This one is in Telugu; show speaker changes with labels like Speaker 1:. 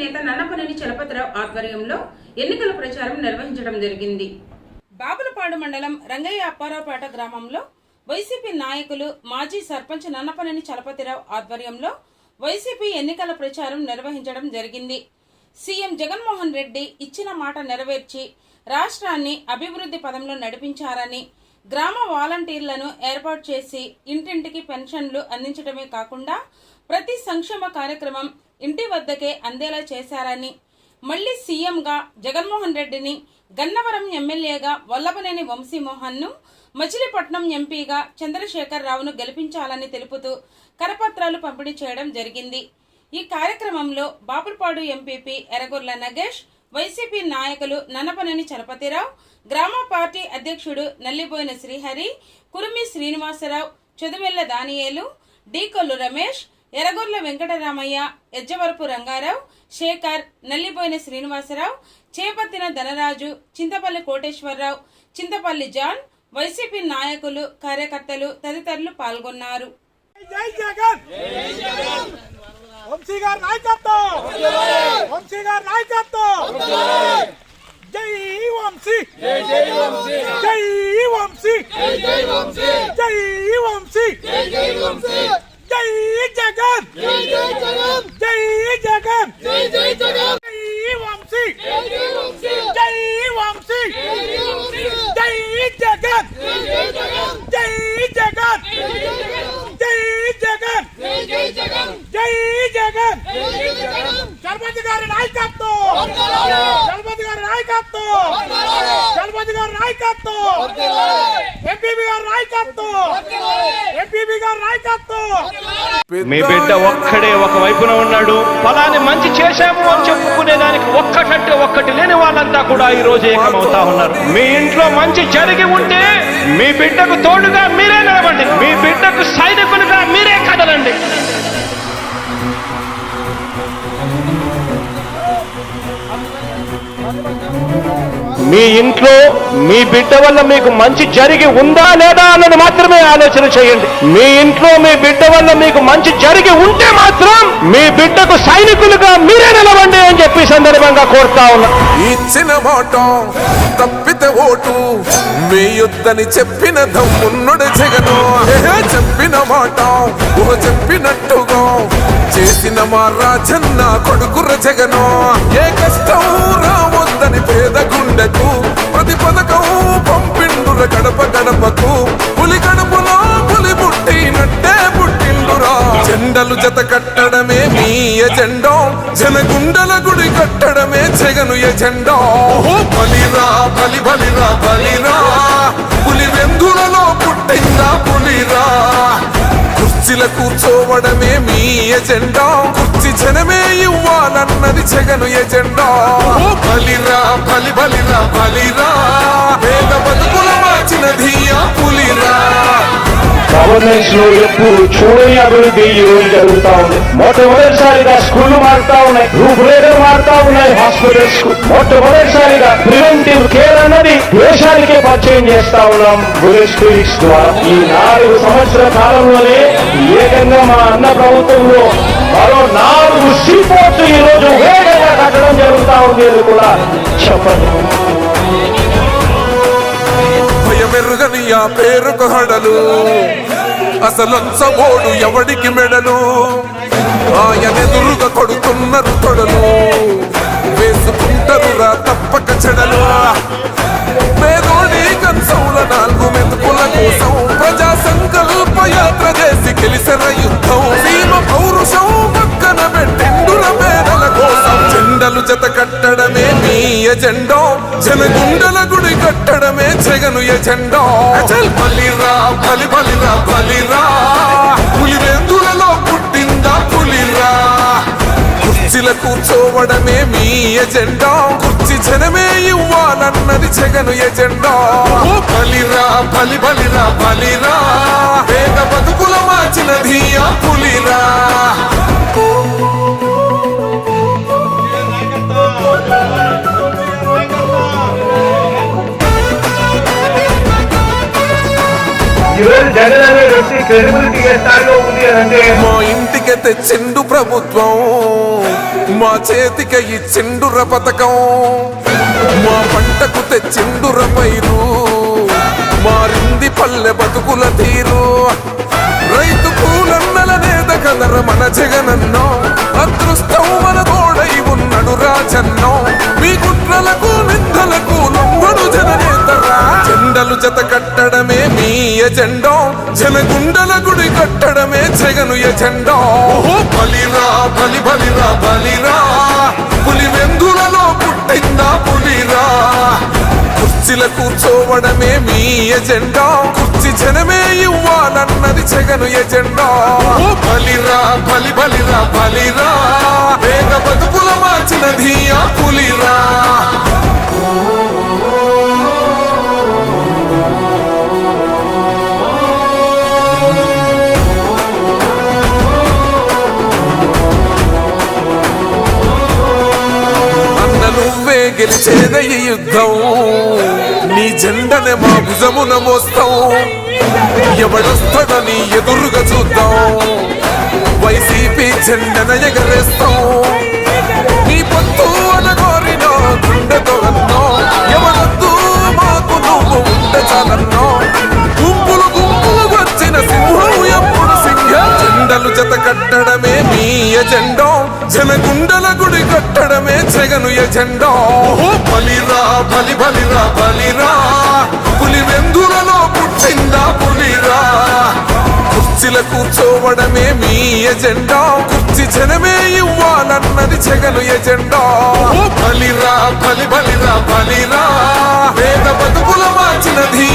Speaker 1: నేత నన్నపనేని చలపతిరావు ఆధ్వర్యంలో ఎన్నికల ప్రచారం నిర్వహించడం జరిగింది. బాపులపాడు మండలం రంగయ్య అప్పారావుపేట గ్రామంలో వైసీపీ నాయకులు మాజీ సర్పంచ్ నన్నపనేని చలపతిరావు ఆధ్వర్యంలో వైసీపీ ఎన్నికల ప్రచారం నిర్వహించడం జరిగింది. సీఎం జగన్మోహన్ రెడ్డి ఇచ్చిన మాట నెరవేర్చి రాష్ట్రాన్ని అభివృద్ధి పదంలో నడిపించారని, గ్రామ వాలంటీర్లను ఏర్పాటు చేసి ఇంటింటికి పెన్షన్లు అందించడమే కాకుండా ప్రతి సంక్షేమ కార్యక్రమం ఇంటి వద్దకే అందేలా చేశారని, మళ్లీ సీఎంగా జగన్మోహన్ రెడ్డిని, గన్నవరం ఎమ్మెల్యేగా వల్లభనేని వంశీమోహన్ను, మచిలీపట్నం ఎంపీగా చంద్రశేఖర్ రావును గెలిపించాలని తెలుపుతూ కరపత్రాలు పంపిణీ చేయడం జరిగింది. ఈ కార్యక్రమంలో బాపులపాడు ఎంపీపీ ఎర్రగొర్ల నగేష్, వైసీపీ నాయకులు నన్నపనేని చలపతిరావు, గ్రామ పార్టీ అధ్యక్షుడు నల్లిబోయిన శ్రీహరి, కురుమి శ్రీనివాసరావు, చదుమెల్ల దానియేలు, డీకొల్లు రమేష్, ఎర్రగొర్ల వెంకటరామయ్య, ఎజ్జవరపు రంగారావు, శేఖర్, నల్లిబోయిన శ్రీనివాసరావు, చేపత్తిన ధనరాజు, చింతపల్లి కోటేశ్వరరావు, చింతపల్లి జాన్, వైసీపీ నాయకులు, కార్యకర్తలు తదితరులు పాల్గొన్నారు.
Speaker 2: జై జగన్, వంశీ గారి నాయకత్వం, వంశీ గారి నాయకత్వం, జై వంశీ, జై వంశీ, జై వంశీ, జై వంశీ, జై వంశీ, జై వంశీ, జై జగన్, జై జగన్, జై జగన్, జై జగన్, జై వంశీ, జై వంశీ, జై వంశీ, జై జగన్, జై జగన్, జై జగన్, జై జగన్, జై జగన్, జై జగన్, చలపతి గారి నాయకత్వం, చలపతి గారి నాయకత్వం, చలపతి గారి నాయకత్వం, ఎంపీపీ గారి నాయకత్వం, ఎంపీపీ గారి నాయకత్వం.
Speaker 3: మీ బిడ్డ ఒక్కడే ఒక వైపున ఉన్నాడు. ఫలాన్ని మంచి చేశాము అని చెప్పుకునే దానికి ఒక్కటంటే ఒక్కటి లేని వాళ్ళంతా కూడా ఈ రోజు ఏకమవుతా ఉన్నారు. మీ ఇంట్లో మంచి జరిగి ఉంటే మీ బిడ్డకు తోడుగా మీరే నిలబండి, మీ బిడ్డకు సైనికులుగా మీరే కదలండి. మీ ఇంట్లో మీ బిడ్డ వల్ల మీకు మంచి జరిగి ఉందా లేదా అన్నది మాత్రమే ఆలోచన చేయండి. మీ ఇంట్లో మీ బిడ్డ వల్ల మీకు మంచి జరిగి ఉంటే మాత్రం మీ బిడ్డకు సైనికులుగా మీరే నిలవండి అని చెప్పి సందర్భంగా కోరుతా ఉన్నా.
Speaker 4: ఇచ్చిన మాట తప్పితే ఓటు వేయొద్దని చెప్పిన దమ్మున్నడు జగను, చెప్పిన మాట చెప్పినట్టుగా చేసిన మా రాజన్న కొడుకుర జగను. ఏ కష్టం రావద్దని పేద గుండెకు ప్రతి పథకం పంపిండుర గడప గడపకు, పులి గడపలో పులి పుట్టినట్టే పుట్టిండురా. జెండలు జత కట్టడమే మీ ఎజెండా, జనగుండల గుడి కట్టడమే జగను ఎజెండా. బలిరా బలి బలిరా బలిరా, పులి వెందులలో పుట్టిందా పులిరా. కుర్చీల కూర్చోవడమే మీ ఎజెండా, కుర్చీ జనమే ఇవ్వాలన్నది జగను ఎజెండా. బలిరా బలి బలిరా బలిరా, పేద బతుకుల మార్చినది ఆ పులిరా.
Speaker 3: గవర్నెన్స్ లో ఎప్పుడు చూడని అభివృద్ధి ఈ రోజు జరుగుతా ఉంది. మొట్టమొదటిసారిగా స్కూళ్లు మారుతా ఉన్నాయి, రూపురేఖలు మారుతా ఉన్నాయి, హాస్పిటల్స్ కు మొట్టమొదటిసారిగా ప్రివెంటివ్ కేర్ అన్నది దేశానికే పరిచయం చేస్తా ఉన్నాం బుల్లెట్ క్లినిక్స్ ద్వారా. ఈ 4 సంవత్సరాల కాలంలోనే ఏకంగా మా అన్న ప్రభుత్వంలో మరో 4 సీపోర్ట్స్ ఈ రోజు వేగంగా కట్టడం జరుగుతా ఉంది అని కూడా చెప్పండి.
Speaker 4: భయమెరుగని ఆ పేరుకు హడలు, అసలంచబోడు ఎవడికి మెడలు, ఆయనెదురుగా కొడుతున్నారు తొడలు, వేసుకుంటారు రా తప్పక చెడలు. పేదోడి కంచంల 4 మెతుకుల కోసం ప్రజా సంకల్ప యాత్ర చేసి గెలిసిన యుద్ధం, సీమ పౌరుషం పక్కన పెట్టిండుల పేదల కోసం. జెండలు జత కట్టడమే మీ ఎజెండా, జనగుండల గుడి కట్టడమే జగను ఎజెండా. బలిరా బలి బలిరా బలిరా, పులి వెందులలో పుట్టిందా పులిరా. కుర్చీల కూర్చోవడమే మీ ఎజెండా, కుర్చీ జనమే ఇవ్వాలన్నది జగను ఎజెండా. బలిరా బలి బలిరా బలిరా, పేద బతుకుల మార్చినది ఆ పులిరా.
Speaker 3: జగన్ అనే వ్యక్తి క్రెడిబిలిటీ స్థాయిలో ఉంది అంటే
Speaker 4: మా ఇంటికి తెచ్చిండు ప్రభుత్వం, మా చేతికి ఇచ్చిండుర పథకం, మా పంటకు తెచ్చిండుర పైరు, మారింది పల్లె బతుకుల తీరు. రైతు కూలన్నల నేత కదర మన జగనన్నో, అదృష్టం మన తోడై ఉన్నడు రాజన్నో. మీ కుట్రలకు నిందలకు లొంగడు జననేతరా, జెండలు జత కట్టడమే మీ ఎజెండో, జనగుండల గుడి కట్టడమే జగను ఎజెండో. బలిరా బలి బలిరా బలిరా, పులి వెందులలో పుట్టిందా పులిరా. కుర్చీల కూర్చోవడమే మీ ఎజెండా, కుర్చీ జనమే ఇవ్వాలన్నది జగను ఎజెండా. బలిరా బలి బలిరా బలిరా, వేగ బతుకుల మార్చినది ఆ పులిరా. నువ్వే గెలిచేద ఈ యుద్ధం, నీ జెండనే మా భుజమున మోస్తాం. ఎవడొస్తాడని ఎదురుగా చూద్దాం, వైసీపీ జెండన ఎగరేస్తాం. నీ పొత్తు అనగోరినో గుండెతో అన్నో, ఎవరొద్దు మాకు నువ్వు ఉండ చాలన్నో. గుంపులు గుంపులు వచ్చిన సింహం ఎప్పుడు సింహం, జెండలు జత కట్టడమే మీ ఎజెండో, జనగుండల గుడి కట్టడమే జగను ఎజెండా. బలిరా బలి బలిరా బలిరా, పులి వెందులలో పుట్టిందా పులిరా. కుర్చీల కూర్చోవడమే మీ ఎజెండా, కుర్చీ జనమే ఇవ్వాలన్నది జగను ఎజెండా. బలిరా బలి బలిరా బలిరా, వేద బతుకుల మార్చినది